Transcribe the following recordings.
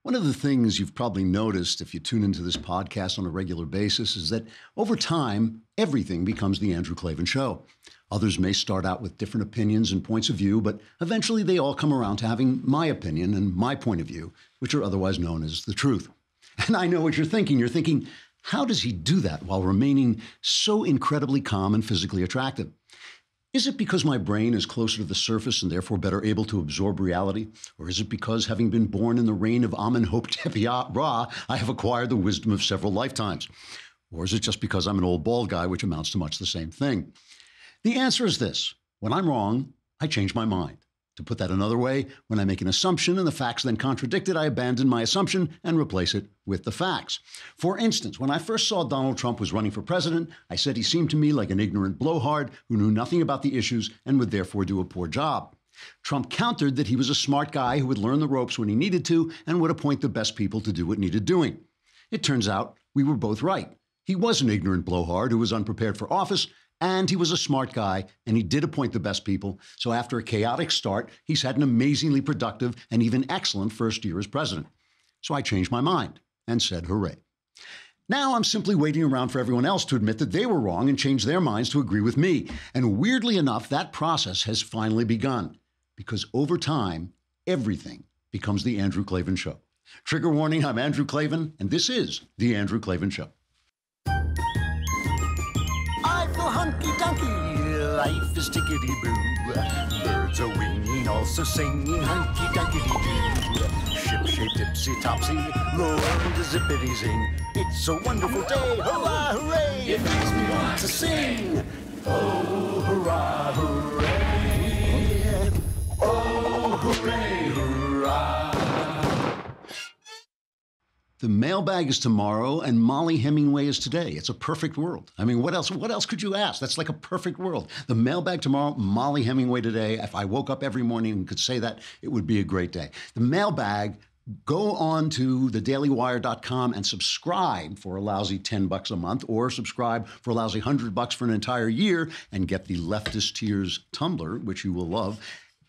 One of the things you've probably noticed if you tune into this podcast on a regular basis is that over time, everything becomes the Andrew Klavan Show. Others may start out with different opinions and points of view, but eventually they all come around to having my opinion and my point of view, which are otherwise known as the truth. And I know what you're thinking. You're thinking, how does he do that while remaining so incredibly calm and physically attractive? Is it because my brain is closer to the surface and therefore better able to absorb reality? Or is it because, having been born in the reign of Amenhotep Ra, I have acquired the wisdom of several lifetimes? Or is it just because I'm an old bald guy, which amounts to much the same thing? The answer is this. When I'm wrong, I change my mind. To put that another way, when I make an assumption and the facts then contradict it, I abandon my assumption and replace it with the facts. For instance, when I first saw Donald Trump was running for president, I said he seemed to me like an ignorant blowhard who knew nothing about the issues and would therefore do a poor job. Trump countered that he was a smart guy who would learn the ropes when he needed to and would appoint the best people to do what needed doing. It turns out we were both right. He was an ignorant blowhard who was unprepared for office, and he was a smart guy, and he did appoint the best people. So after a chaotic start, he's had an amazingly productive and even excellent first year as president. So I changed my mind and said, hooray. Now I'm simply waiting around for everyone else to admit that they were wrong and change their minds to agree with me. And weirdly enough, that process has finally begun. Because over time, everything becomes the Andrew Klavan Show. Trigger warning, I'm Andrew Klavan, and this is the Andrew Klavan Show. Hunky-dunky, life is tickety-boo. Birds are winging, also singing hunky-dunky-doo. Ship-shaped, ipsy-topsy, the world is zippity-zing. It's a wonderful day, hurrah, hooray! It makes me want to sing. Oh, hurrah, hooray! Oh, hooray, hurrah! The mailbag is tomorrow and Mollie Hemingway is today. It's a perfect world. I mean, what else could you ask? That's like a perfect world. The mailbag tomorrow, Mollie Hemingway today. If I woke up every morning and could say that, it would be a great day. The mailbag, go on to thedailywire.com and subscribe for a lousy $10 a month, or subscribe for a lousy $100 for an entire year and get the Leftist Tears tumbler, which you will love.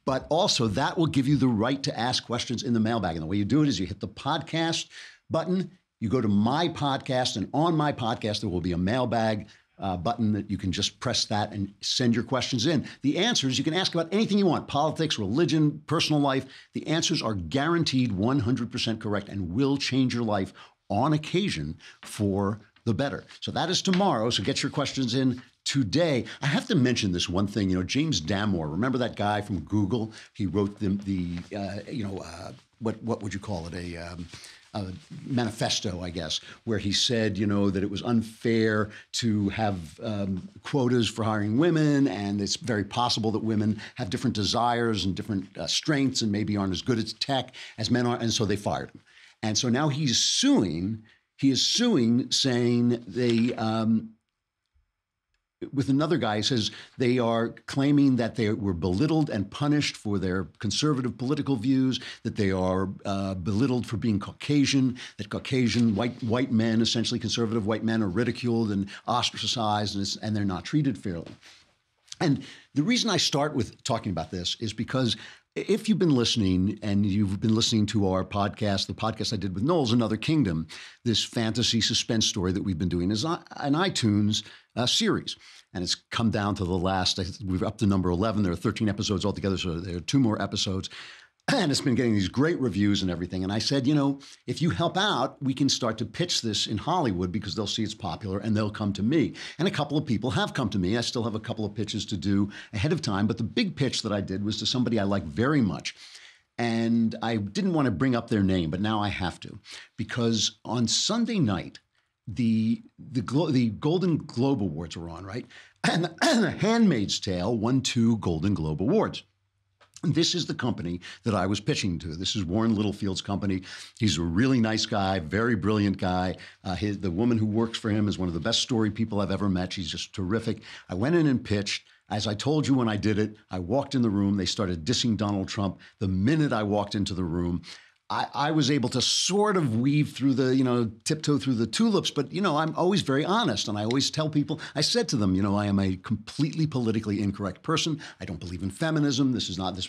But also that will give you the right to ask questions in the mailbag. And the way you do it is you hit the podcast button, you go to my podcast, and on my podcast, there will be a mailbag button that you can just press that and send your questions in. The answers, you can ask about anything you want, politics, religion, personal life. The answers are guaranteed 100% correct and will change your life on occasion for the better. So that is tomorrow. So get your questions in today. I have to mention this one thing. James Damore, remember that guy from Google? He wrote what would you call it? A manifesto, I guess, where he said, that it was unfair to have quotas for hiring women, and it's very possible that women have different desires and different strengths and maybe aren't as good at tech as men are, and so they fired him. And so now he is suing, saying they, with another guy, he says they are claiming that they were belittled and punished for their conservative political views, that they are belittled for being Caucasian, that Caucasian white men, essentially conservative white men, are ridiculed and ostracized, and they're not treated fairly. And the reason I start with talking about this is because if you've been listening and you've been listening to our podcast, the podcast I did with Knowles, Another Kingdom, this fantasy suspense story that we've been doing is an iTunes series. And it's come down to the last, we're up to number 11. There are 13 episodes altogether, so there are 2 more episodes. And it's been getting these great reviews and everything. And I said, if you help out, we can start to pitch this in Hollywood because they'll see it's popular and they'll come to me. And a couple of people have come to me. I still have a couple of pitches to do ahead of time. But the big pitch that I did was to somebody I like very much. And I didn't want to bring up their name, but now I have to. Because on Sunday night, the Golden Globe Awards were on, right? And The Handmaid's Tale won 2 Golden Globe Awards. This is the company that I was pitching to. This is Warren Littlefield's company. He's a really nice guy, very brilliant guy. The woman who works for him is one of the best story people I've ever met. She's just terrific. I went in and pitched. As I told you when I did it, I walked in the room. They started dissing Donald Trump. The minute I walked into the room, I was able to sort of weave through the, tiptoe through the tulips. But, I'm always very honest. And I always tell people, I said to them, I am a completely politically incorrect person. I don't believe in feminism. This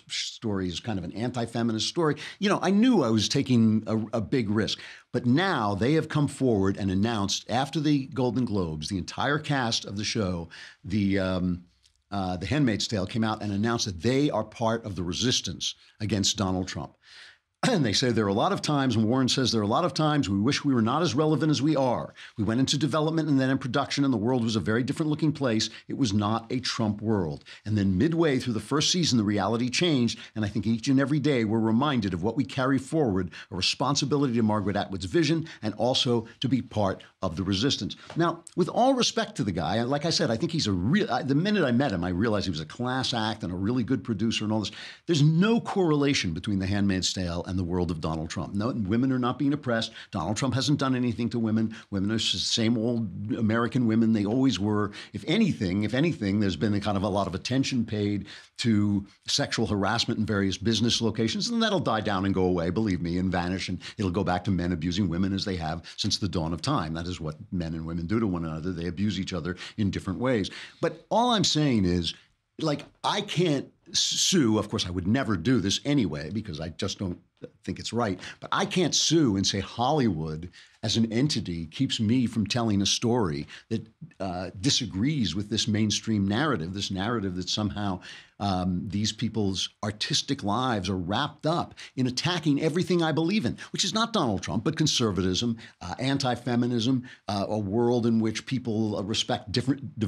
story is kind of an anti-feminist story. I knew I was taking a big risk. But now they have come forward and announced, after the Golden Globes, the entire cast of the show, The Handmaid's Tale, came out and announced that they are part of the resistance against Donald Trump. And they say there are a lot of times, and Warren says there are a lot of times we wish we were not as relevant as we are. We went into development and then in production, and the world was a very different looking place. It was not a Trump world. And then midway through the first season, the reality changed. And I think each and every day we're reminded of what we carry forward, a responsibility to Margaret Atwood's vision, and also to be part of the resistance. Now, with all respect to the guy, like I said, I think he's the minute I met him, I realized he was a class act and a really good producer and all this. There's no correlation between The Handmaid's Tale and the world of Donald Trump. No, women are not being oppressed. Donald Trump hasn't done anything to women. Women are the same old American women they always were. If anything, there's been a lot of attention paid to sexual harassment in various business locations, and that'll die down and go away, believe me, and vanish, and it'll go back to men abusing women as they have since the dawn of time. That is what men and women do to one another. They abuse each other in different ways. But all I'm saying is, I can't sue. Of course, I would never do this anyway, because I just don't think it's right. But I can't sue and say Hollywood as an entity keeps me from telling a story that disagrees with this mainstream narrative, this narrative that somehow these people's artistic lives are wrapped up in attacking everything I believe in, which is not Donald Trump, but conservatism, anti-feminism, a world in which people respect different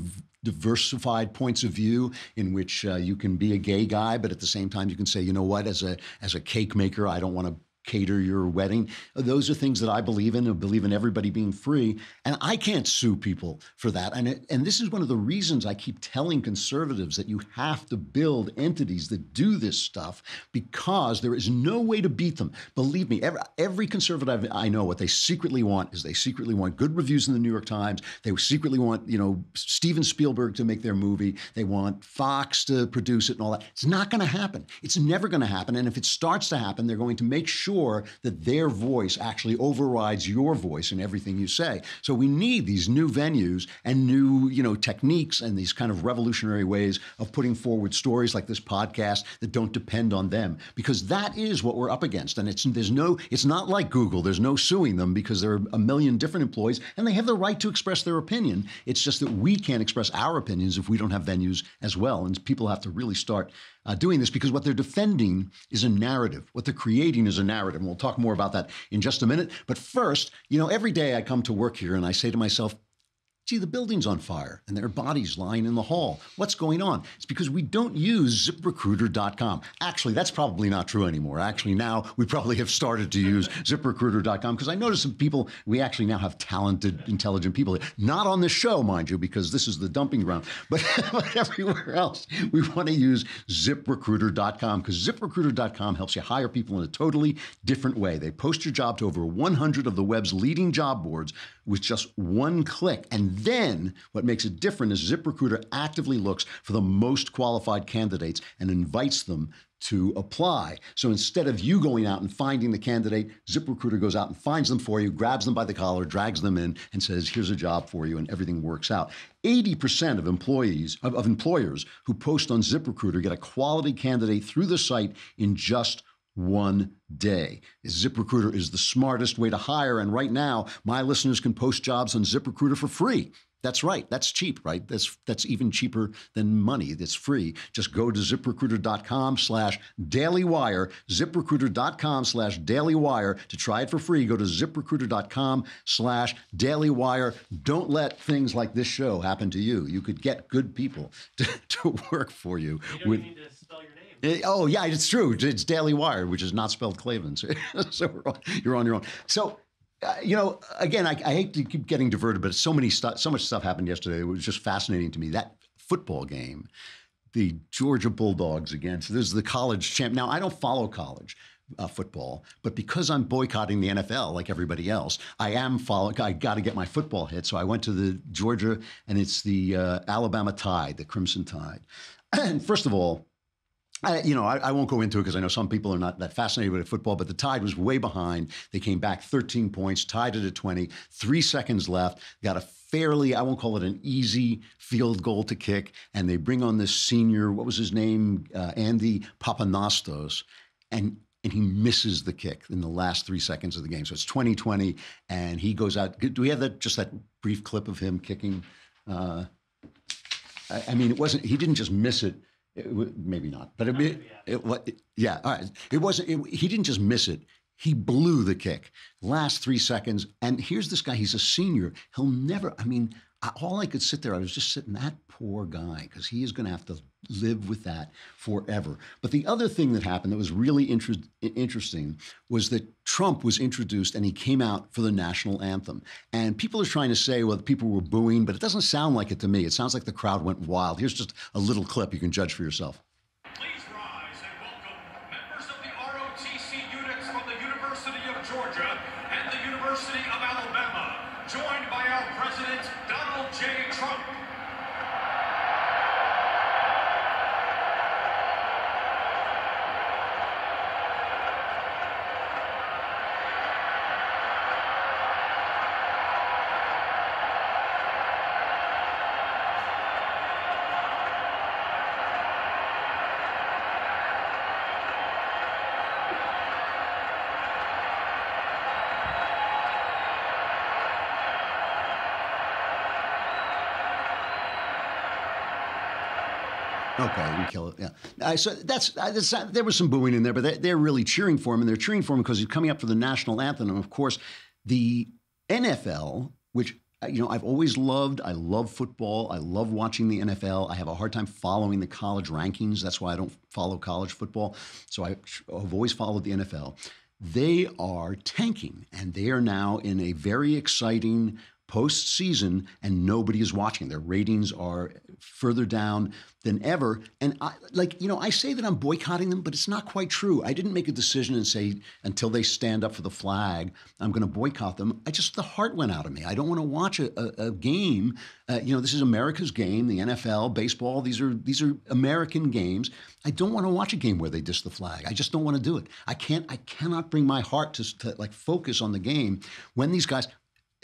diversified points of view, in which you can be a gay guy, but at the same time you can say, you know what, as a cake maker, I don't want to cater your wedding. Those are things that I believe in. I believe in everybody being free. And I can't sue people for that. And this is one of the reasons I keep telling conservatives that you have to build entities that do this stuff, because there is no way to beat them. Believe me, every conservative I know, what they secretly want is they secretly want good reviews in the New York Times. They secretly want, Steven Spielberg to make their movie. They want Fox to produce it and all that. It's not going to happen. It's never going to happen. And if it starts to happen, they're going to make sure that their voice actually overrides your voice in everything you say. So we need these new venues and new, techniques and these kind of revolutionary ways of putting forward stories like this podcast that don't depend on them, because that is what we're up against. And it's not like Google. There's no suing them because there are a million different employees and they have the right to express their opinion. It's just that we can't express our opinions if we don't have venues as well. And people have to really start doing this, because what they're defending is a narrative. What they're creating is a narrative. And we'll talk more about that in just a minute. But first, every day I come to work here and I say to myself, gee, the building's on fire and there are bodies lying in the hall. What's going on? It's because we don't use ZipRecruiter.com. Actually, that's probably not true anymore. Actually, now we probably have started to use ZipRecruiter.com, because I notice some people, we actually now have talented, intelligent people. Not on this show, mind you, because this is the dumping ground, but everywhere else, we want to use ZipRecruiter.com, because ZipRecruiter.com helps you hire people in a totally different way. They post your job to over 100 of the web's leading job boards with just one click. And then what makes it different is ZipRecruiter actively looks for the most qualified candidates and invites them to apply. So instead of you going out and finding the candidate, ZipRecruiter goes out and finds them for you, grabs them by the collar, drags them in, and says, here's a job for you, and everything works out. 80% of employers who post on ZipRecruiter get a quality candidate through the site in just one day. ZipRecruiter is the smartest way to hire. And right now, my listeners can post jobs on ZipRecruiter for free. That's right. That's cheap, right? That's even cheaper than money. That's free. Just go to ZipRecruiter.com/dailywire, ZipRecruiter.com/dailywire to try it for free. Go to ZipRecruiter.com/dailywire. Don't let things like this show happen to you. You could get good people to work for you. You don't need to spell your name. Oh, yeah, it's true. It's Daily Wire, which is not spelled Klavan. So you're on your own. So, again, I hate to keep getting diverted, but so much stuff happened yesterday. It was just fascinating to me. That football game, the Georgia Bulldogs against, this is the college champ. Now, I don't follow college football, but because I'm boycotting the NFL like everybody else, I got to get my football hit. So I went to the Georgia, and it's the Alabama Tide, the Crimson Tide. And first of all, I won't go into it because I know some people are not that fascinated with football, but the Tide was way behind. They came back 13 points, tied it at 20, 3 seconds left, got a fairly, I won't call it an easy field goal to kick, and they bring on this senior, what was his name, Andy Papanastos, and he misses the kick in the last 3 seconds of the game. So it's 2020, and he goes out. Do we have that brief clip of him kicking? I mean, it wasn't, he didn't just miss it. Maybe not, but yeah. All right. It wasn't. He didn't just miss it. He blew the kick. Last 3 seconds. And here's this guy. He's a senior. He'll never. I mean, all I could sit there. I was just sitting. That poor guy, because he is going to have to live with that forever. But the other thing that happened that was really interesting was that Trump was introduced and he came out for the national anthem. And people are trying to say, well, people were booing, but it doesn't sound like it to me. It sounds like the crowd went wild. Here's just a little clip. You can judge for yourself. Please rise and welcome members of the ROTC units from the University of Georgia and the University of Alabama, joined by our President, Donald J. Trump. Okay, we kill it. Yeah. So that's there was some booing in there, but they're really cheering for him, and they're cheering for him because he's coming up for the national anthem. And of course, the NFL, which I've always loved. I love football. I love watching the NFL. I have a hard time following the college rankings. That's why I don't follow college football. So I've always followed the NFL. They are tanking, and they are now in a very exciting postseason, and nobody is watching. Their ratings are further down than ever. And I say that I'm boycotting them, but it's not quite true. I didn't make a decision and say, until they stand up for the flag, I'm going to boycott them. The heart went out of me. I don't want to watch a game. This is America's game, the NFL, baseball. These are American games. I don't want to watch a game where they diss the flag. I just don't want to do it. I cannot bring my heart to focus on the game when these guys.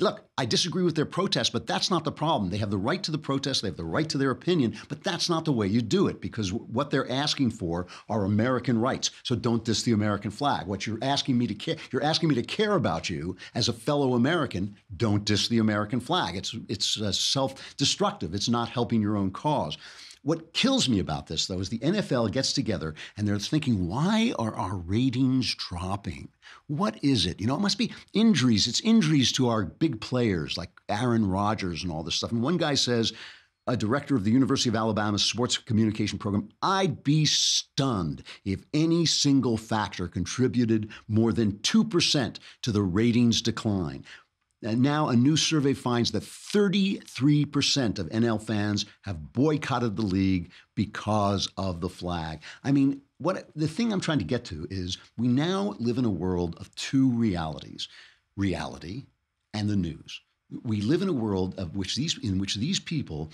Look, I disagree with their protest, but that's not the problem. They have the right to the protest. They have the right to their opinion, but that's not the way you do it, because what they're asking for are American rights. So don't diss the American flag. What you're asking me to care, you're asking me to care about you as a fellow American. Don't diss the American flag. It's self-destructive. It's not helping your own cause. What kills me about this, though, is the NFL gets together and they're thinking, why are our ratings dropping? What is it? It must be injuries. It's injuries to our big players like Aaron Rodgers and all this stuff. And one guy says, a director of the University of Alabama sports communication program, I'd be stunned if any single factor contributed more than 2% to the ratings decline. And now a new survey finds that 33% of NL fans have boycotted the league because of the flag. I mean, the thing I'm trying to get to is we now live in a world of two realities, reality and the news. We live in a world in which these people,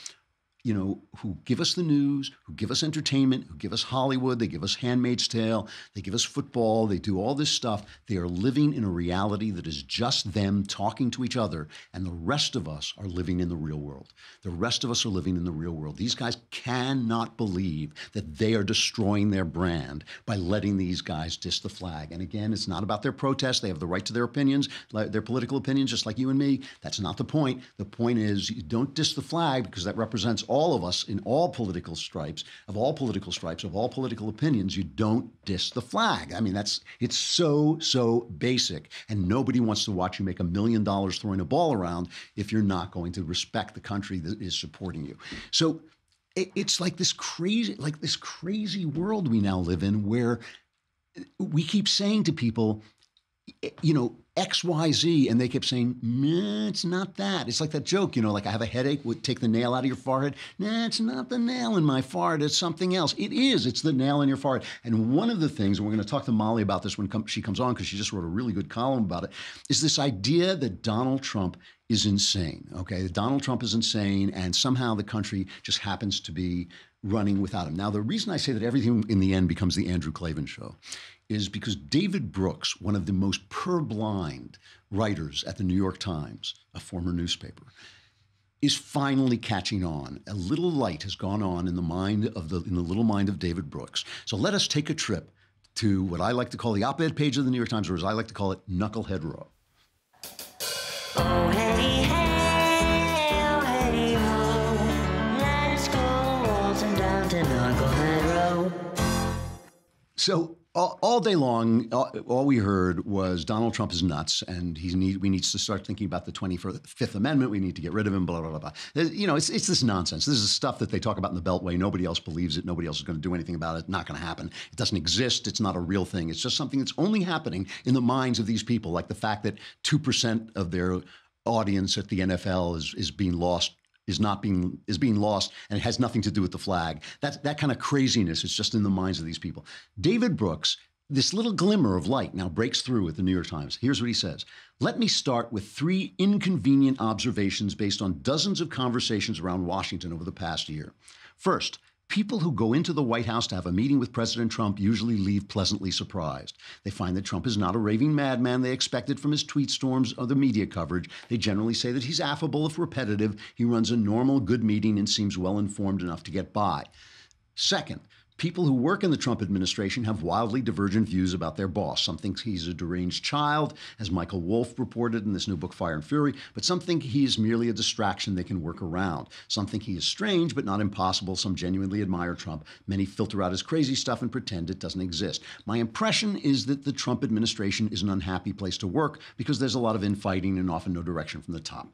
who give us the news, who give us entertainment, who give us Hollywood, they give us Handmaid's Tale, they give us football, they do all this stuff. They are living in a reality that is just them talking to each other, and the rest of us are living in the real world. The rest of us are living in the real world. These guys cannot believe that they are destroying their brand by letting these guys diss the flag. And again, it's not about their protest. They have the right to their opinions, their political opinions, just like you and me. That's not the point. The point is you don't diss the flag, because that represents all of us in all political stripes, of all political opinions. You don't diss the flag. I mean, it's so basic, and nobody wants to watch you make $1 million throwing a ball around if you're not going to respect the country that is supporting you. So it's like this crazy world we now live in, where we keep saying to people, XYZ, and they kept saying, nah, it's not that. It's like that joke, like I have a headache, would take the nail out of your forehead. Nah, it's not the nail in my forehead, it's something else. It is, it's the nail in your forehead. And one of the things, and we're going to talk to Mollie about this when she comes on, because she just wrote a really good column about it, is this idea that Donald Trump is insane, okay? Donald Trump is insane, and somehow the country just happens to be running without him. Now, the reason I say that everything in the end becomes the Andrew Klavan show is because David Brooks, one of the most purblind writers at the New York Times, a former newspaper, is finally catching on. A little light has gone on in the little mind of David Brooks. So let us take a trip to what I like to call the op-ed page of the New York Times, or as I like to call it, Knucklehead Row. Oh, hey, hey, oh, hey, ho, let's go waltzing down to Knucklehead Row. So all day long, all we heard was Donald Trump is nuts, and we need to start thinking about the 25th Amendment. We need to get rid of him, blah, blah, blah, blah. It's this nonsense. This is stuff that they talk about in the Beltway. Nobody else believes it. Nobody else is going to do anything about it. Not going to happen. It doesn't exist. It's not a real thing. It's just something that's only happening in the minds of these people, like the fact that 2% of their audience at the NFL is being lost. Is being lost, and it has nothing to do with the flag. That kind of craziness is just in the minds of these people. David Brooks, this little glimmer of light now breaks through at the New York Times. Here's what he says. Let me start with 3 inconvenient observations based on dozens of conversations around Washington over the past year. First, people who go into the White House to have a meeting with President Trump usually leave pleasantly surprised. They find that Trump is not a raving madman they expected from his tweet storms or the media coverage. They generally say that he's affable if repetitive. He runs a normal, good meeting and seems well-informed enough to get by. Second, people who work in the Trump administration have wildly divergent views about their boss. Some think he's a deranged child, as Michael Wolff reported in this new book, Fire and Fury, but some think he is merely a distraction they can work around. Some think he is strange, but not impossible. Some genuinely admire Trump. Many filter out his crazy stuff and pretend it doesn't exist. My impression is that the Trump administration is an unhappy place to work because there's a lot of infighting and often no direction from the top.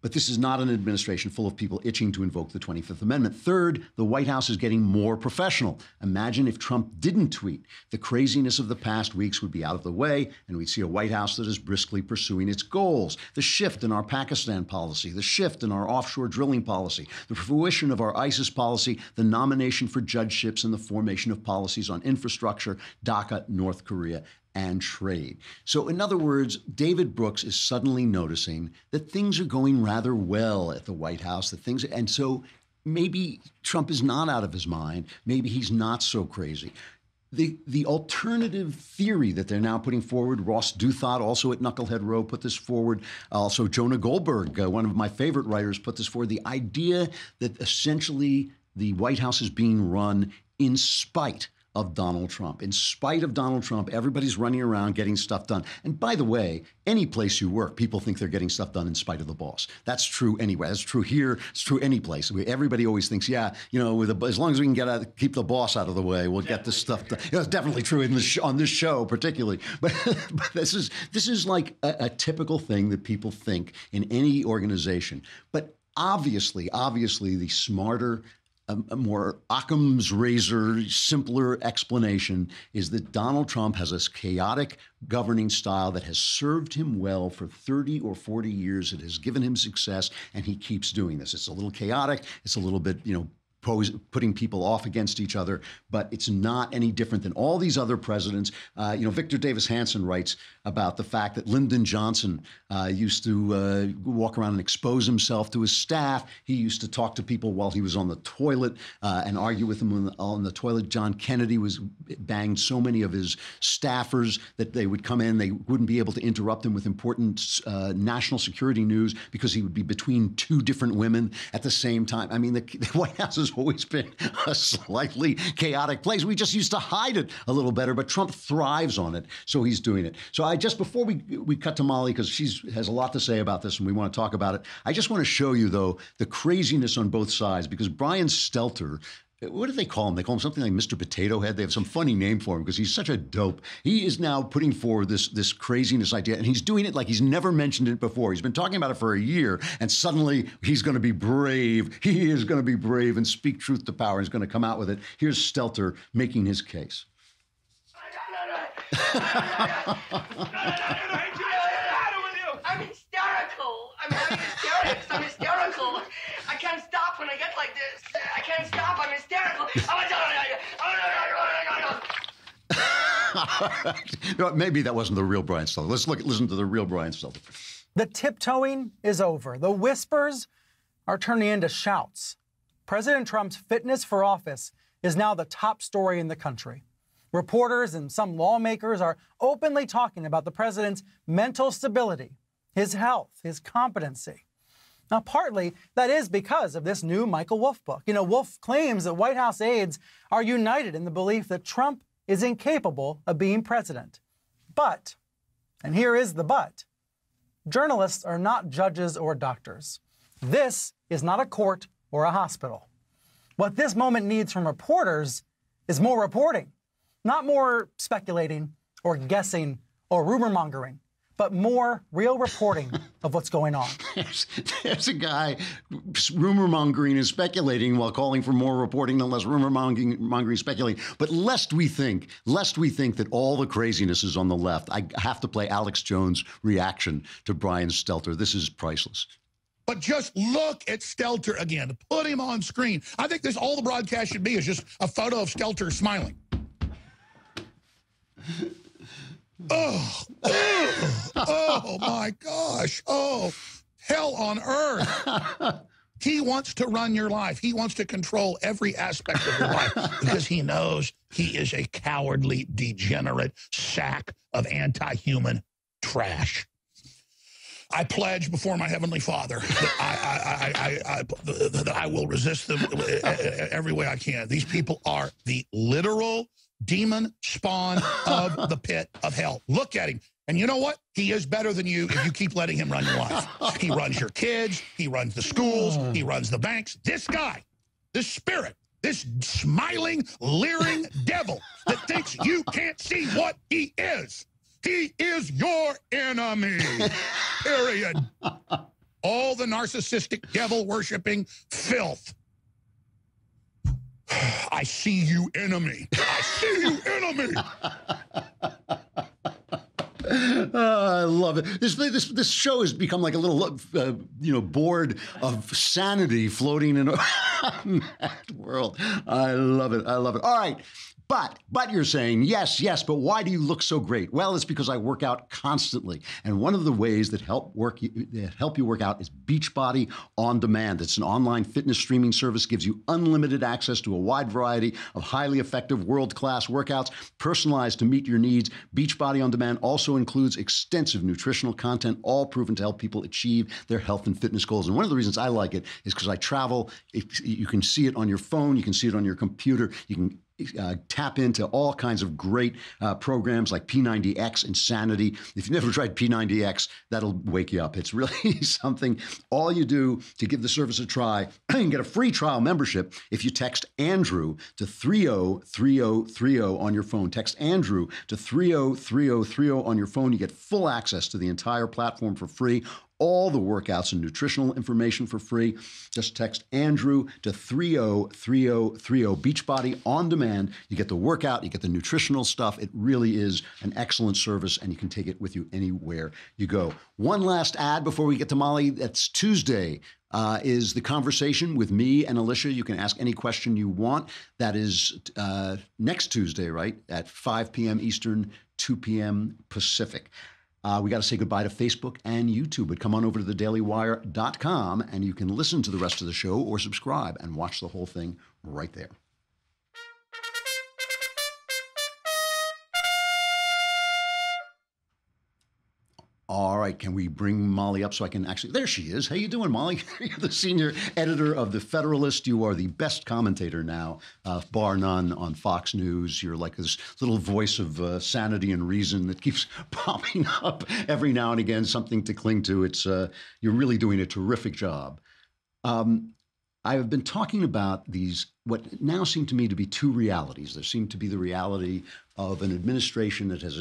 But this is not an administration full of people itching to invoke the 25th Amendment. Third, the White House is getting more professional. Imagine if Trump didn't tweet. The craziness of the past weeks would be out of the way, and we'd see a White House that is briskly pursuing its goals. The shift in our Pakistan policy, the shift in our offshore drilling policy, the fruition of our ISIS policy, the nomination for judgeships, and the formation of policies on infrastructure, DACA, North Korea, and trade. So in other words, David Brooks is suddenly noticing that things are going rather well at the White House, and so maybe Trump is not out of his mind. Maybe he's not so crazy. The alternative theory that they're now putting forward, Ross Douthat, also at Knucklehead Row, put this forward. Also, Jonah Goldberg, one of my favorite writers, put this forward. The idea that essentially the White House is being run in spite of Donald Trump. In spite of Donald Trump, everybody's running around getting stuff done. And by the way, any place you work, people think they're getting stuff done in spite of the boss. That's true anyway. That's true here. It's true any place. Everybody always thinks, as long as we can keep the boss out of the way, we'll get this stuff done. It's definitely true on this show particularly. But this is like a typical thing that people think in any organization. But obviously, the smarter, a more Occam's razor, simpler explanation is that Donald Trump has this chaotic governing style that has served him well for 30 or 40 years. It has given him success, and he keeps doing this. It's a little chaotic. It's a little bit, putting people off against each other, but it's not any different than all these other presidents. Victor Davis Hanson writes about the fact that Lyndon Johnson used to walk around and expose himself to his staff. He used to talk to people while he was on the toilet and argue with them on the toilet. John Kennedy banged so many of his staffers that they would come in, they wouldn't be able to interrupt him with important national security news because he would be between 2 different women at the same time. I mean, the White House is always been a slightly chaotic place. We just used to hide it a little better, but Trump thrives on it, so he's doing it. So before we cut to Mollie, because she has a lot to say about this and we want to talk about it, I just want to show you, though, the craziness on both sides, because Brian Stelter, what do they call him? They call him something like Mr. Potato Head. They have some funny name for him because he's such a dope. He is now putting forward this craziness idea, and he's doing it like he's never mentioned it before. He's been talking about it for a year, and suddenly he's going to be brave. He is going to be brave and speak truth to power. He's going to come out with it. Here's Stelter making his case. Maybe that wasn't the real Brian Stelter. Let's listen to the real Brian Stelter. The tiptoeing is over. The whispers are turning into shouts. President Trump's fitness for office is now the top story in the country. Reporters and some lawmakers are openly talking about the president's mental stability, his health, his competency. Now, partly that is because of this new Michael Wolff book. You know, Wolff claims that White House aides are united in the belief that Trump is incapable of being president. But, and here is the but, journalists are not judges or doctors. This is not a court or a hospital. What this moment needs from reporters is more reporting, not more speculating or guessing or rumor mongering, but more real reporting of what's going on. There's a guy rumor mongering and speculating while calling for more reporting than less rumor mongering, speculating. But lest we think that all the craziness is on the left, I have to play Alex Jones' reaction to Brian Stelter. This is priceless. But just look at Stelter again. Put him on screen. I think this all the broadcast should be is just a photo of Stelter smiling. Oh my gosh. Oh, hell on earth. He wants to run your life. He wants to control every aspect of your life because he knows he is a cowardly, degenerate sack of anti-human trash. I pledge before my Heavenly Father that I will resist them every way I can. These people are the literal demon spawn of the pit of hell. Look at him. And you know what? He is better than you if you keep letting him run your life. He runs your kids. He runs the schools. He runs the banks. This guy, this spirit, this smiling, leering devil that thinks you can't see what he is your enemy. Period. All the narcissistic, devil-worshipping filth. I see you, enemy. I see you, enemy. I love it. This show has become like a little, board of sanity floating in a mad world. I love it. I love it. All right. But you're saying, yes, but why do you look so great? Well, it's because I work out constantly. And one of the ways that help you work out is Beachbody On Demand. It's an online fitness streaming service, gives you unlimited access to a wide variety of highly effective world-class workouts, personalized to meet your needs. Beachbody On Demand also includes extensive nutritional content, all proven to help people achieve their health and fitness goals. And one of the reasons I like it is because I travel. You can see it on your phone. You can see it on your computer. You can tap into all kinds of great programs like P90X, Insanity. If you've never tried P90X, that'll wake you up. It's really something. All you do to give the service a try, you can get a free trial membership if you text Andrew to 303030 on your phone. Text Andrew to 303030 on your phone. You get full access to the entire platform for free. All the workouts and nutritional information for free. Just text Andrew to 303030. Beachbody On Demand. You get the workout, you get the nutritional stuff. It really is an excellent service, and you can take it with you anywhere you go. One last ad before we get to Mollie. That's Tuesday. Is the conversation with me and Alicia. You can ask any question you want. That is next Tuesday, right? At 5 p.m. Eastern, 2 p.m. Pacific. We got to say goodbye to Facebook and YouTube, but come on over to thedailywire.com and you can listen to the rest of the show or subscribe and watch the whole thing right there. All right, can we bring Mollie up so I can actually... There she is. How you doing, Mollie? You're the senior editor of The Federalist. You are the best commentator now, bar none, on Fox News. You're like this little voice of sanity and reason that keeps popping up every now and again, something to cling to. It's you're really doing a terrific job. I have been talking about these, what now seem to me to be two realities. There seem to be the reality of an administration that has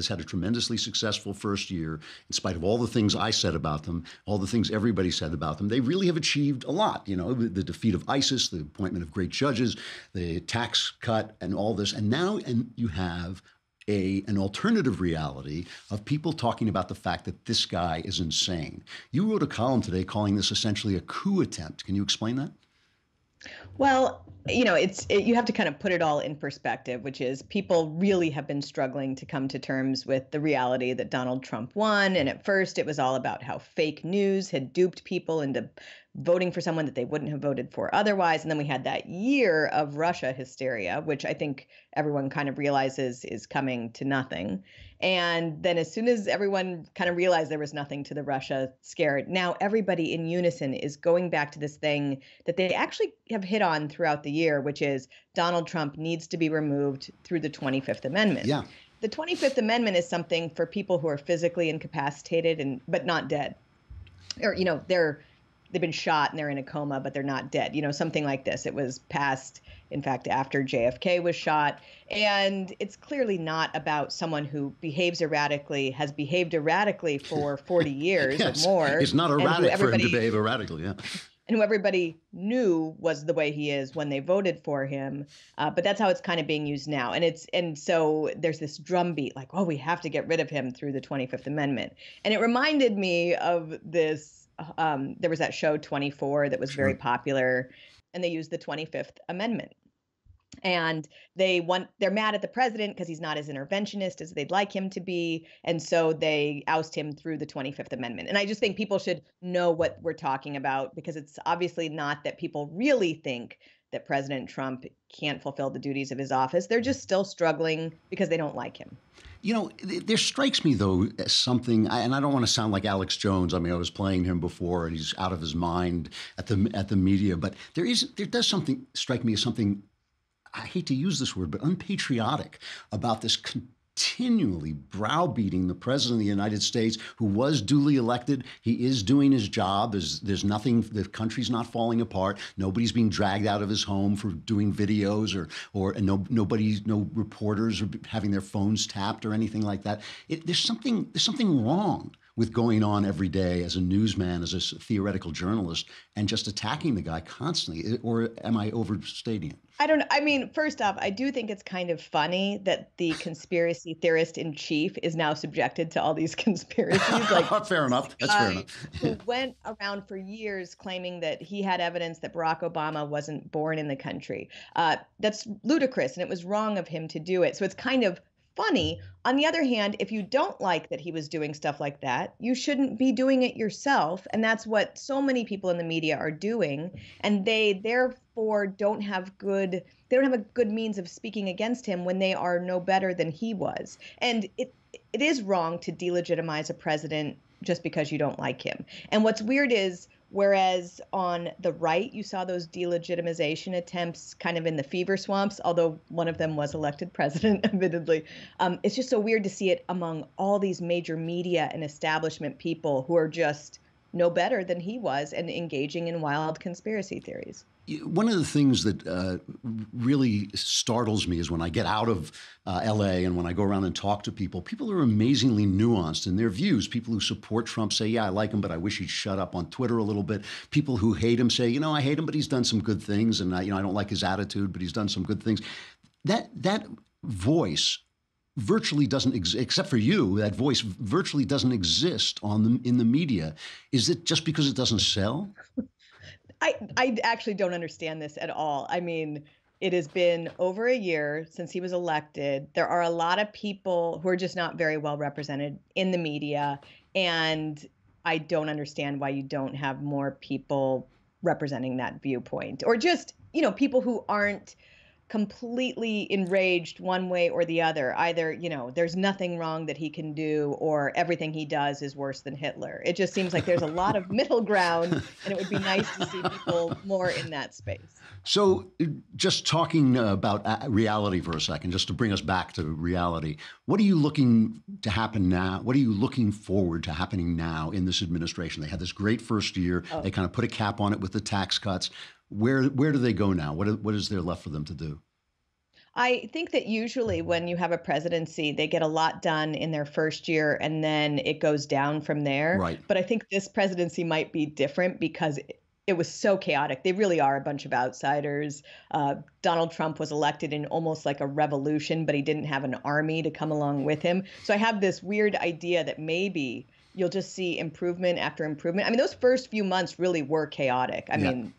had a tremendously successful first year, in spite of all the things I said about them, all the things everybody said about them. They really have achieved a lot. You know, the defeat of ISIS, the appointment of great judges, the tax cut, and all this. And now you have an alternative reality of people talking about the fact that this guy is insane. You wrote a column today calling this essentially a coup attempt. Can you explain that? Well, you have to kind of put it all in perspective, which is people really have been struggling to come to terms with the reality that Donald Trump won. And at first it was all about how fake news had duped people into voting for someone that they wouldn't have voted for otherwise. And then we had that year of Russia hysteria, which I think everyone kind of realizes is coming to nothing. And then as soon as everyone kind of realized there was nothing to the Russia scare, now everybody in unison is going back to this thing that they actually have hit on throughout the year, which is Donald Trump needs to be removed through the 25th Amendment. Yeah. The 25th Amendment is something for people who are physically incapacitated but not dead. Or, they've been shot and they're in a coma, but they're not dead. Something like this. It was passed, in fact, after JFK was shot. And it's clearly not about someone who has behaved erratically for 40 years Yes. or more. It's not erratic for him to behave erratically, yeah. And who everybody knew was the way he is when they voted for him. But that's how it's kind of being used now. And so there's this drumbeat like, we have to get rid of him through the 25th Amendment. And it reminded me of this. There was that show 24 that was very popular, and they used the 25th Amendment. And they're mad at the president because he's not as interventionist as they'd like him to be. And so they oust him through the 25th Amendment. And I just think people should know what we're talking about, because it's obviously not that people really think that President Trump can't fulfill the duties of his office. They're just still struggling because they don't like him. There strikes me, though, as something, and I don't want to sound like Alex Jones. I mean, I was playing him before, and he's out of his mind at the media. But there does something strike me as something, I hate to use this word, but unpatriotic about this continually browbeating the president of the United States, who was duly elected. He is doing his job. There's nothing, the country's not falling apart. Nobody's being dragged out of his home for doing videos no reporters are having their phones tapped or anything like that. There's something wrong with going on every day as a newsman, as a theoretical journalist, and just attacking the guy constantly. Or am I overstating it? I don't know. I mean, first off, I do think it's kind of funny that the conspiracy theorist in chief is now subjected to all these conspiracies. Like, fair enough. That's fair enough. Who went around for years claiming that he had evidence that Barack Obama wasn't born in the country. That's ludicrous, and it was wrong of him to do it. So it's kind of funny. On the other hand, if you don't like that he was doing stuff like that, you shouldn't be doing it yourself. And that's what so many people in the media are doing. And they therefore don't have a good means of speaking against him when they are no better than he was. And it is wrong to delegitimize a president just because you don't like him. And what's weird is, whereas on the right, you saw those delegitimization attempts kind of in the fever swamps, although one of them was elected president, admittedly. It's just so weird to see it among all these major media and establishment people who are just no better than he was and engaging in wild conspiracy theories. One of the things that really startles me is when I get out of L.A. and when I go around and talk to people, people are amazingly nuanced in their views. People who support Trump say, yeah, I like him, but I wish he'd shut up on Twitter a little bit. People who hate him say, I hate him, but he's done some good things. And I don't like his attitude, but he's done some good things. That voice virtually doesn't exist, except for you. That voice virtually doesn't exist in the media. Is it just because it doesn't sell? I actually don't understand this at all. I mean, it has been over a year since he was elected. There are a lot of people who are just not very well represented in the media. And I don't understand why you don't have more people representing that viewpoint, or just, people who aren't completely enraged one way or the other. Either, there's nothing wrong that he can do, or everything he does is worse than Hitler. It just seems like there's a lot of middle ground, and it would be nice to see people more in that space. So just talking about reality for a second, just to bring us back to reality, what are you looking to happen now? What are you looking forward to happening now in this administration? They had this great first year. Oh. They kind of put a cap on it with the tax cuts. Where do they go now? What is there left for them to do? I think that usually when you have a presidency, they get a lot done in their first year and then it goes down from there. Right. But I think this presidency might be different because it was so chaotic. They really are a bunch of outsiders. Donald Trump was elected in almost like a revolution, but he didn't have an army to come along with him. So I have this weird idea that maybe you'll just see improvement after improvement. I mean, those first few months really were chaotic. I mean,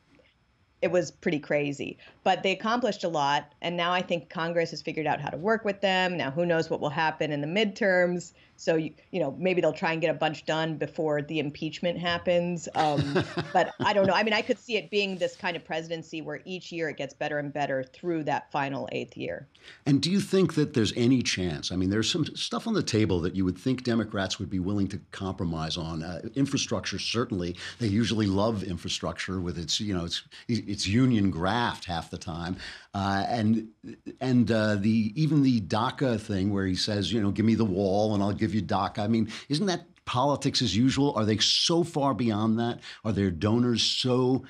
it was pretty crazy. But they accomplished a lot, and now I think Congress has figured out how to work with them. Now, who knows what will happen in the midterms? So, maybe they'll try and get a bunch done before the impeachment happens. But I don't know. I mean, I could see it being this kind of presidency where each year it gets better and better through that final 8th year. And do you think that there's any chance? I mean, there's some stuff on the table that you would think Democrats would be willing to compromise on. Infrastructure, certainly. They usually love infrastructure with its, it's union graft half the time. And even the DACA thing where he says, give me the wall and I'll give you DACA. I mean, isn't that politics as usual? Are they so far beyond that? Are their donors so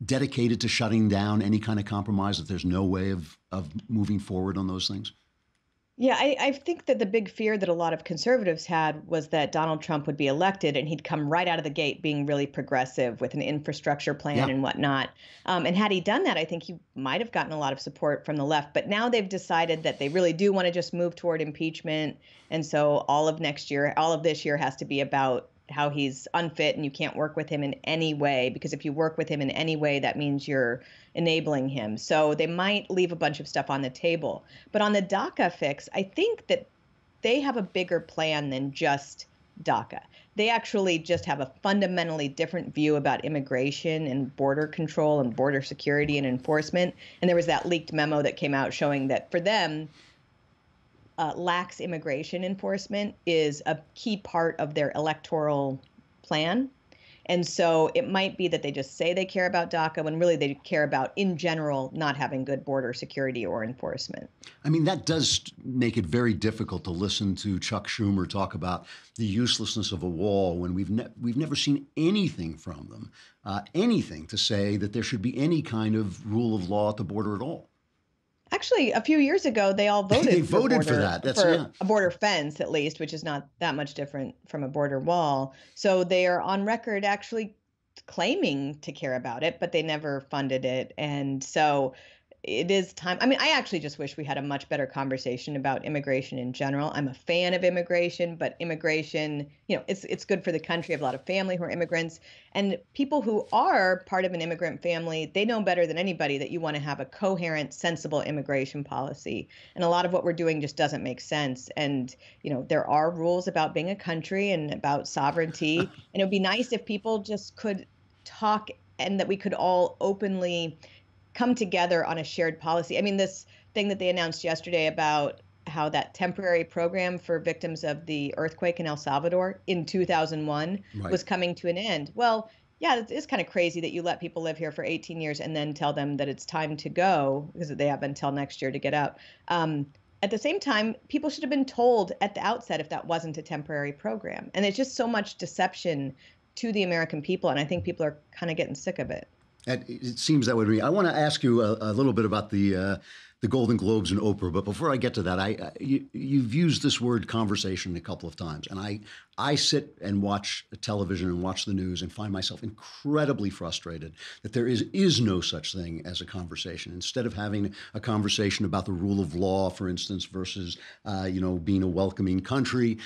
dedicated to shutting down any kind of compromise that there's no way of moving forward on those things? Yeah, I think that the big fear that a lot of conservatives had was that Donald Trump would be elected and he'd come right out of the gate being really progressive with an infrastructure plan and whatnot. And had he done that, I think he might have gotten a lot of support from the left. But now they've decided that they really do want to just move toward impeachment. And so all of this year has to be about how he's unfit and you can't work with him in any way, because if you work with him in any way, that means you're enabling him. So they might leave a bunch of stuff on the table. But on the DACA fix, I think that they have a bigger plan than just DACA. They actually just have a fundamentally different view about immigration and border control and border security and enforcement. And there was that leaked memo that came out showing that for them, lax immigration enforcement is a key part of their electoral plan. And so it might be that they just say they care about DACA when really they care about, in general, not having good border security or enforcement. I mean, that does make it very difficult to listen to Chuck Schumer talk about the uselessness of a wall when we've never seen anything from them, anything to say that there should be any kind of rule of law at the border at all. Actually, a few years ago, they all voted. They voted for that. That's a border fence, at least, which is not that much different from a border wall. So they are on record actually claiming to care about it, but they never funded it. And so it is time. I mean, I actually just wish we had a much better conversation about immigration in general. I'm a fan of immigration, but immigration, it's good for the country. I have a lot of family who are immigrants, and people who are part of an immigrant family, they know better than anybody that you want to have a coherent, sensible immigration policy. And a lot of what we're doing just doesn't make sense. And, there are rules about being a country and about sovereignty. And it would be nice if people just could talk and that we could all openly come together on a shared policy. I mean, this thing that they announced yesterday about how that temporary program for victims of the earthquake in El Salvador in 2001 was coming to an end. Well, yeah, it's kind of crazy that you let people live here for 18 years and then tell them that it's time to go because they have until next year to get out. At the same time, people should have been told at the outset if that wasn't a temporary program. And there's just so much deception to the American people, and I think people are kind of getting sick of it. It seems that way to me. I want to ask you a little bit about the Golden Globes and Oprah, but before I get to that, you've used this word conversation a couple of times, and I sit and watch television and watch the news and find myself incredibly frustrated that there is no such thing as a conversation. Instead of having a conversation about the rule of law, for instance, versus being a welcoming country,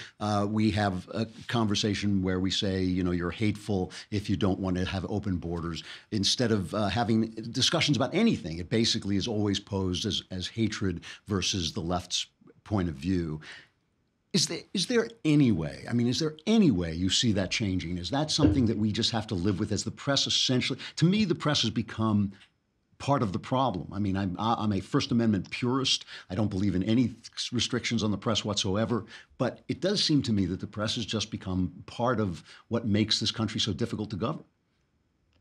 we have a conversation where we say you're hateful if you don't want to have open borders. Instead of having discussions about anything, it basically is always posed as hatred versus the left's point of view. Is there any way? I mean, is there any way you see that changing? Is that something that we just have to live with as the press essentially? To me, the press has become part of the problem. I mean, I'm a First Amendment purist. I don't believe in any restrictions on the press whatsoever. But it does seem to me that the press has just become part of what makes this country so difficult to govern.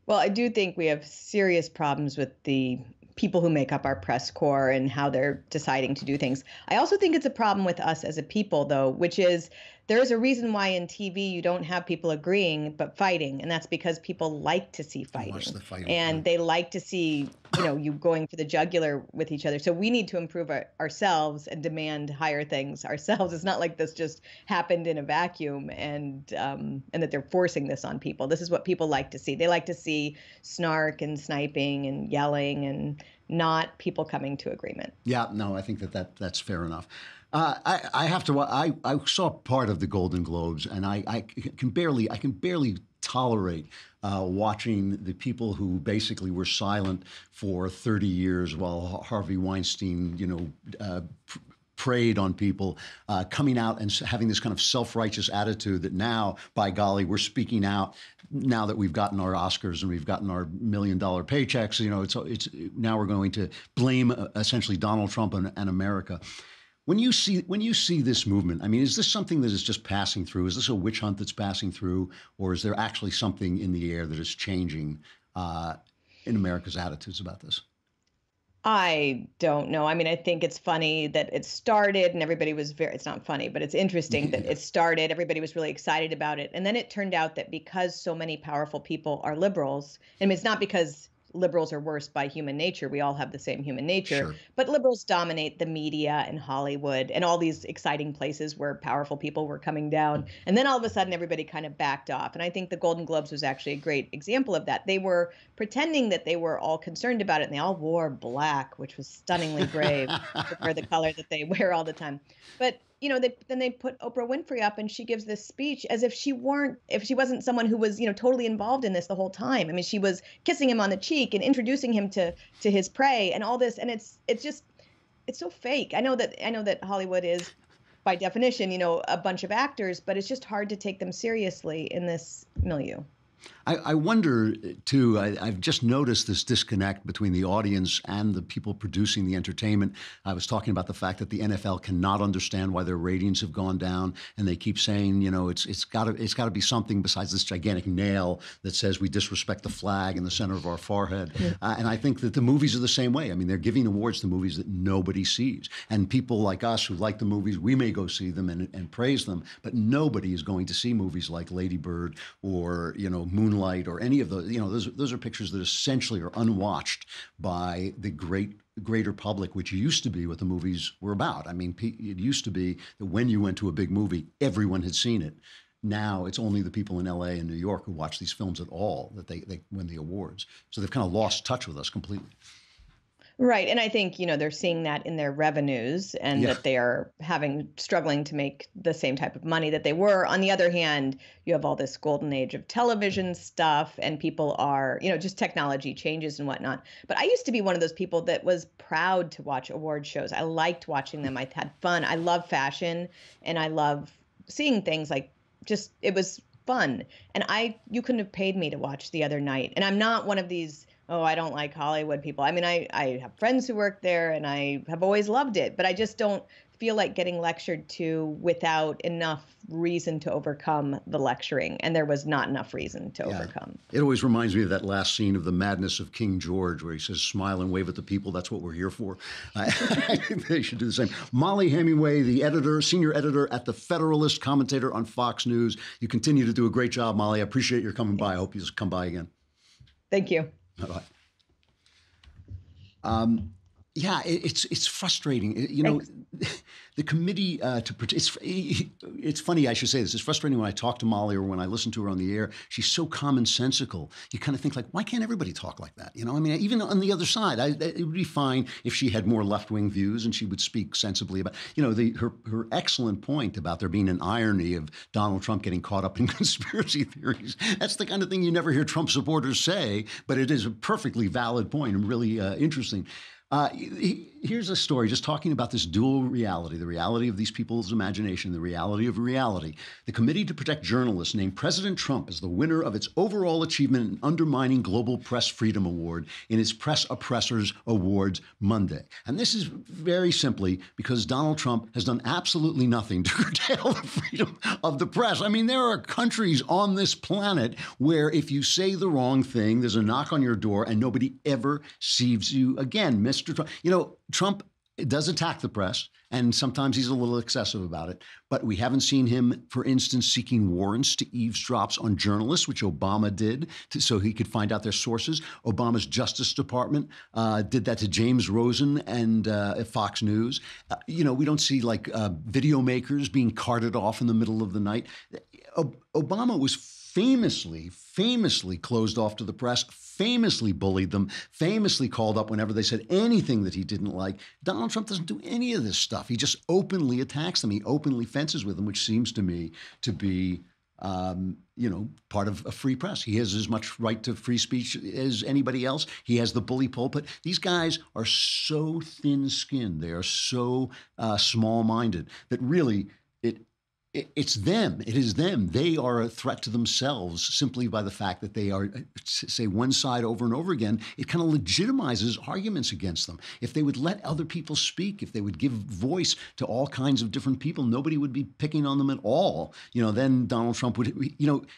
Well, I do think we have serious problems with the people who make up our press corps and how they're deciding to do things. I also think it's a problem with us as a people, though, which is there is a reason why in TV you don't have people agreeing but fighting, and that's because people like to see fighting. Watch the fighting. And they like to see, you going for the jugular with each other. So we need to improve ourselves and demand higher things ourselves. It's not like this just happened in a vacuum and that they're forcing this on people. This is what people like to see. They like to see snark and sniping and yelling and not people coming to agreement. Yeah, no, I think that's fair enough. I have to. I saw part of the Golden Globes, and I can barely tolerate watching the people who basically were silent for 30 years while Harvey Weinstein, preyed on people, coming out and having this kind of self-righteous attitude that now, by golly, we're speaking out now that we've gotten our Oscars and we've gotten our $1 million paychecks. It's now we're going to blame essentially Donald Trump and America. When you see this movement, I mean, is this something that is just passing through? Is this a witch hunt that's passing through, or is there actually something in the air that is changing in America's attitudes about this? I don't know. I mean, I think it's funny that it started and everybody was it's not funny, but it's interesting that it started. Everybody was really excited about it. And then it turned out that because so many powerful people are liberals, and it's not because liberals are worse by human nature. We all have the same human nature, Sure. But liberals dominate the media and Hollywood and all these exciting places where powerful people were coming down. And then all of a sudden, everybody kind of backed off. And I think the Golden Globes was actually a great example of that. They were pretending that they were all concerned about it, and they all wore black, which was stunningly brave for the color that they wear all the time. But then they put Oprah Winfrey up, and she gives this speech as if she wasn't someone who was, totally involved in this the whole time. I mean, she was kissing him on the cheek and introducing him to his prey and all this, and it's so fake. I know that Hollywood is, by definition, a bunch of actors, but it's just hard to take them seriously in this milieu. I wonder, too, I've just noticed this disconnect between the audience and the people producing the entertainment. I was talking about the fact that the NFL cannot understand why their ratings have gone down, and they keep saying, it's got to be something besides this gigantic nail that says we disrespect the flag in the center of our forehead. Yeah. And I think that the movies are the same way. I mean, they're giving awards to movies that nobody sees. And people like us who like the movies, we may go see them and praise them, but nobody is going to see movies like Lady Bird or, Moonlight or any of those. Those are pictures that essentially are unwatched by the greater public, which used to be what the movies were about. I mean, it used to be that when you went to a big movie, everyone had seen it. Now it's only the people in LA and New York who watch these films at all that they win the awards. So they've kind of lost touch with us completely. Right. And I think, they're seeing that in their revenues and that they are struggling to make the same type of money that they were. On the other hand, you have all this golden age of television stuff and people are, just technology changes and whatnot. But I used to be one of those people that was proud to watch award shows. I liked watching them. I had fun. I love fashion and I love seeing things like it was fun. And you couldn't have paid me to watch the other night. And I'm not one of these, I don't like Hollywood people. I mean, I have friends who work there and I have always loved it, but I just don't feel like getting lectured to without enough reason to overcome the lecturing. And there was not enough reason to overcome. It always reminds me of that last scene of The Madness of King George, where he says, smile and wave at the people. That's what we're here for. I think they should do the same. Mollie Hemingway, the senior editor at The Federalist, commentator on Fox News. You continue to do a great job, Mollie. I appreciate your coming by. I hope you just come by again. Thank you. Bye-bye. It's frustrating. The committee it's funny I should say this. It's frustrating when I talk to Mollie or when I listen to her on the air. She's so commonsensical. You kind of think like, why can't everybody talk like that? I mean, even on the other side, it would be fine if she had more left-wing views and she would speak sensibly about, her excellent point about there being an irony of Donald Trump getting caught up in conspiracy theories. That's the kind of thing you never hear Trump supporters say, but it is a perfectly valid point and really interesting. Here's a story just talking about this dual reality, the reality of these people's imagination, the reality of reality. The Committee to Protect Journalists named President Trump as the winner of its overall achievement in undermining global press freedom award in its Press Oppressors Awards Monday. And this is very simply because Donald Trump has done absolutely nothing to curtail the freedom of the press. I mean, there are countries on this planet where if you say the wrong thing, there's a knock on your door and nobody ever sees you again. Mr. Trump, Trump does attack the press, and sometimes he's a little excessive about it. But we haven't seen him, for instance, seeking warrants to eavesdrop on journalists, which Obama did, so he could find out their sources. Obama's Justice Department did that to James Rosen and at Fox News. We don't see like video makers being carted off in the middle of the night. Obama was famously closed off to the press, famously bullied them, famously called up whenever they said anything that he didn't like. Donald Trump doesn't do any of this stuff. He just openly attacks them. He openly fences with them, which seems to me to be, part of a free press. He has as much right to free speech as anybody else. He has the bully pulpit. These guys are so thin-skinned. They are so small-minded that really it's them. It is them. They are a threat to themselves simply by the fact that they are, say, one side over and over again. It kind of legitimizes arguments against them. If they would let other people speak, if they would give voice to all kinds of different people, nobody would be picking on them at all. Then Donald Trump would,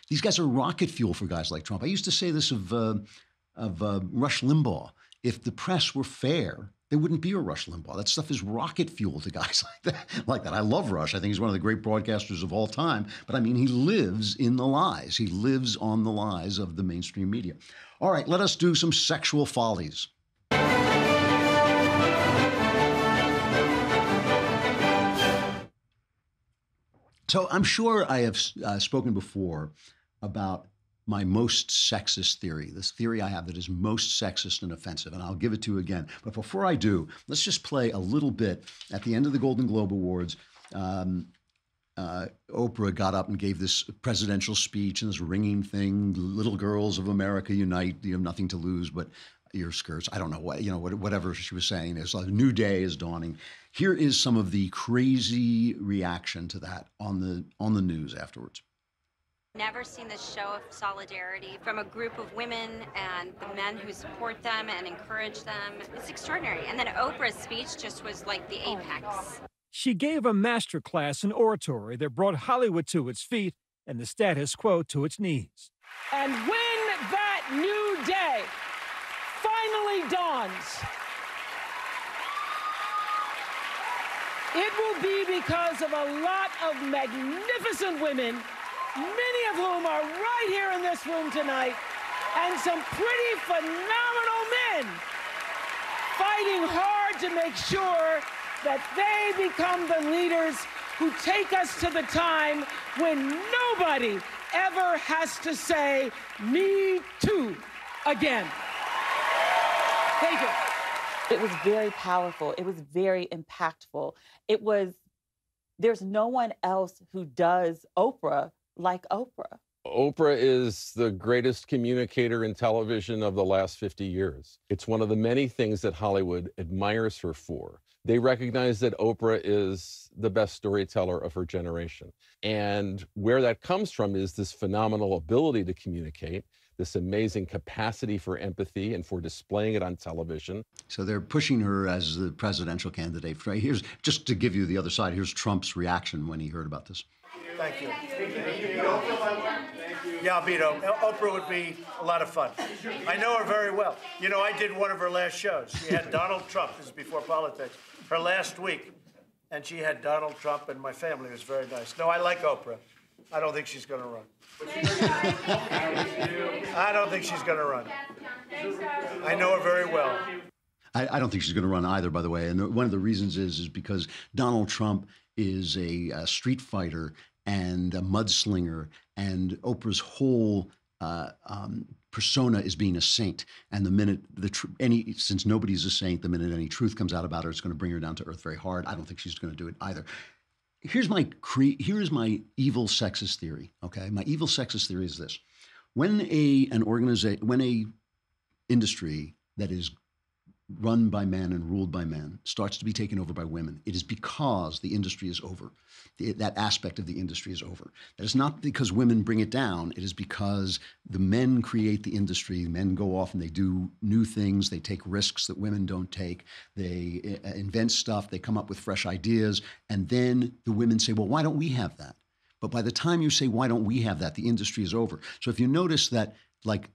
these guys are rocket fuel for guys like Trump. I used to say this of Rush Limbaugh. If the press were fair, there wouldn't be a Rush Limbaugh. That stuff is rocket fuel to guys like that. I love Rush. I think he's one of the great broadcasters of all time. But I mean, he lives in the lies. He lives on the lies of the mainstream media. All right, let us do some sexual follies. So I'm sure I have spoken before about my most sexist theory, this theory I have that is most sexist and offensive, and I'll give it to you again. But before I do, let's just play a little bit. At the end of the Golden Globe Awards, Oprah got up and gave this presidential speech and this ringing thing, little girls of America unite, you have nothing to lose but your skirts. I don't know what, whatever she was saying. It's like a new day is dawning. Here is some of the crazy reaction to that on the news afterwards. Never seen this show of solidarity from a group of women and the men who support them and encourage them. It's extraordinary. And then Oprah's speech just was like the apex. She gave a master class in oratory that brought Hollywood to its feet and the status quo to its knees. And when that new day finally dawns, it will be because of a lot of magnificent women, many of whom are right here in this room tonight, and some pretty phenomenal men fighting hard to make sure that they become the leaders who take us to the time when nobody ever has to say, "Me too," again. Thank you. It was very powerful. It was very impactful. There's no one else who does Oprah like Oprah. Oprah is the greatest communicator in television of the last 50 years. It's one of the many things that Hollywood admires her for. They recognize that Oprah is the best storyteller of her generation. And where that comes from is this phenomenal ability to communicate, this amazing capacity for empathy and for displaying it on television. So they're pushing her as the presidential candidate. Here's, just to give you the other side, here's Trump's reaction when he heard about this. Thank you. Yeah, I'll beat Oprah. Oprah would be a lot of fun. I know her very well. I did one of her last shows. She had Donald Trump, this is before politics, her last week. And she had Donald Trump and my family. It was very nice. No, I like Oprah. I don't think she's going to run. I don't think she's going to run. I know her very well. I don't think she's going to run either, by the way. And one of the reasons is because Donald Trump is a street fighter and a mudslinger, and Oprah's whole persona is being a saint. And the minute since nobody's a saint, the minute any truth comes out about her, it's going to bring her down to earth very hard. I don't think she's going to do it either. Here's my evil sexist theory. Okay, my evil sexist theory is this: when a industry that is run by men and ruled by men starts to be taken over by women, it is because the industry is over. That aspect of the industry is over. That is not because women bring it down. It is because the men create the industry. Men go off and they do new things. They take risks that women don't take. They invent stuff. They come up with fresh ideas. And then the women say, well, why don't we have that? But by the time you say, why don't we have that, the industry is over. So if you notice that, like,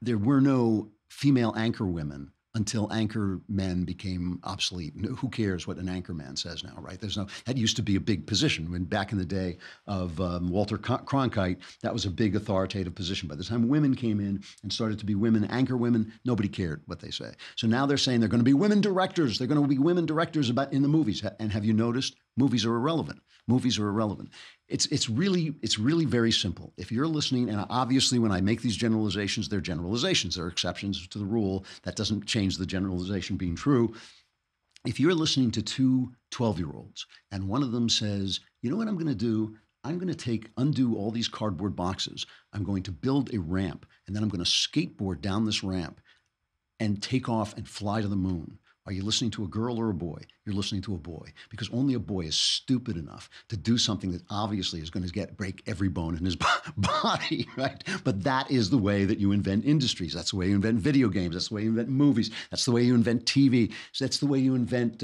there were no female anchor women until anchor men became obsolete. Who cares what an anchor man says now, right? That used to be a big position. When back in the day of Walter Cronkite, that was a big authoritative position. By the time women came in and started to be women, anchor women, nobody cared what they say. So now they're saying they're going to be women directors. They're going to be women directors in the movies. And have you noticed Movies are irrelevant. Movies are irrelevant. It's really very simple. If you're listening, and obviously when I make these generalizations, they're generalizations. They're exceptions to the rule. That doesn't change the generalization being true. If you're listening to two 12-year-olds and one of them says, you know what I'm going to do? I'm going to undo all these cardboard boxes. I'm going to build a ramp, and then I'm going to skateboard down this ramp and take off and fly to the moon. Are you listening to a girl or a boy? You're listening to a boy, because only a boy is stupid enough to do something that obviously is going to break every bone in his body, right? But that is the way that you invent industries. That's the way you invent video games. That's the way you invent movies. That's the way you invent TV. So that's the way you invent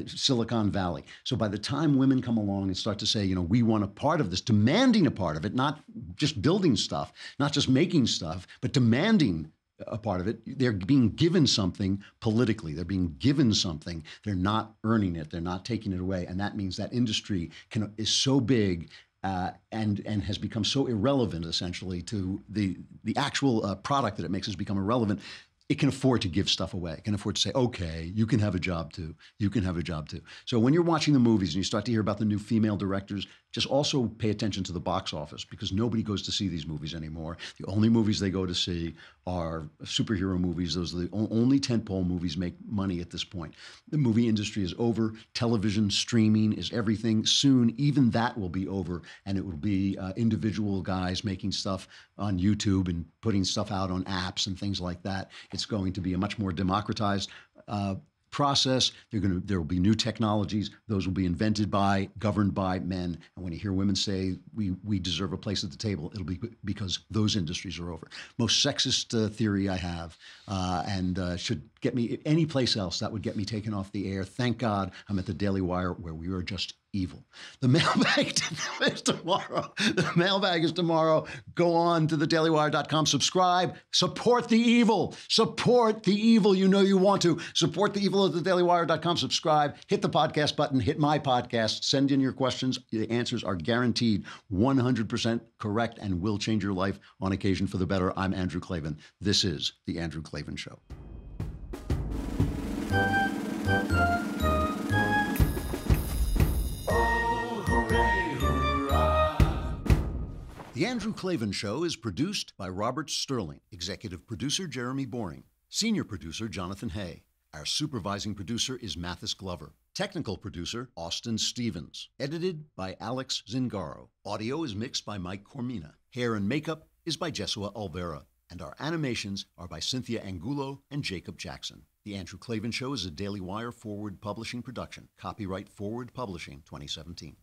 Silicon Valley. So by the time women come along and start to say, you know, we want a part of this, demanding a part of it, not just building stuff, not just making stuff, but demanding a part of it, they're being given something politically. They're being given something. They're not earning it. They're not taking it away. And that means that industry is so big and has become so irrelevant, essentially, to the actual product that it makes has become irrelevant. It can afford to give stuff away. It can afford to say, okay, you can have a job too. You can have a job too. So when you're watching the movies and you start to hear about the new female directors, just also pay attention to the box office, because nobody goes to see these movies anymore. The only movies they go to see are superhero movies. Those are the only tentpole movies make money at this point. The movie industry is over. Television streaming is everything. Soon, even that will be over, and it will be individual guys making stuff on YouTube and putting stuff out on apps and things like that. It's going to be a much more democratized process. There will be new technologies. Those will be invented by, governed by men. And when you hear women say we deserve a place at the table, it'll be because those industries are over. Most sexist theory I have, and should get me any place else that would get me taken off the air. Thank God I'm at the Daily Wire, where we are just evil. The mailbag is tomorrow. The mailbag is tomorrow. Go on to thedailywire.com. Subscribe. Support the evil. Support the evil. You know you want to. Support the evil at thedailywire.com. Subscribe. Hit the podcast button. Hit my podcast. Send in your questions. The answers are guaranteed 100% correct and will change your life on occasion for the better. I'm Andrew Klavan. This is The Andrew Klavan Show. The Andrew Klavan Show is produced by Robert Sterling, executive producer Jeremy Boring, senior producer Jonathan Hay. Our supervising producer is Mathis Glover. Technical producer Austin Stevens. Edited by Alex Zingaro. Audio is mixed by Mike Cormina. Hair and makeup is by Jesua Alvera. And our animations are by Cynthia Angulo and Jacob Jackson. The Andrew Klavan Show is a Daily Wire Forward Publishing production. Copyright Forward Publishing 2017.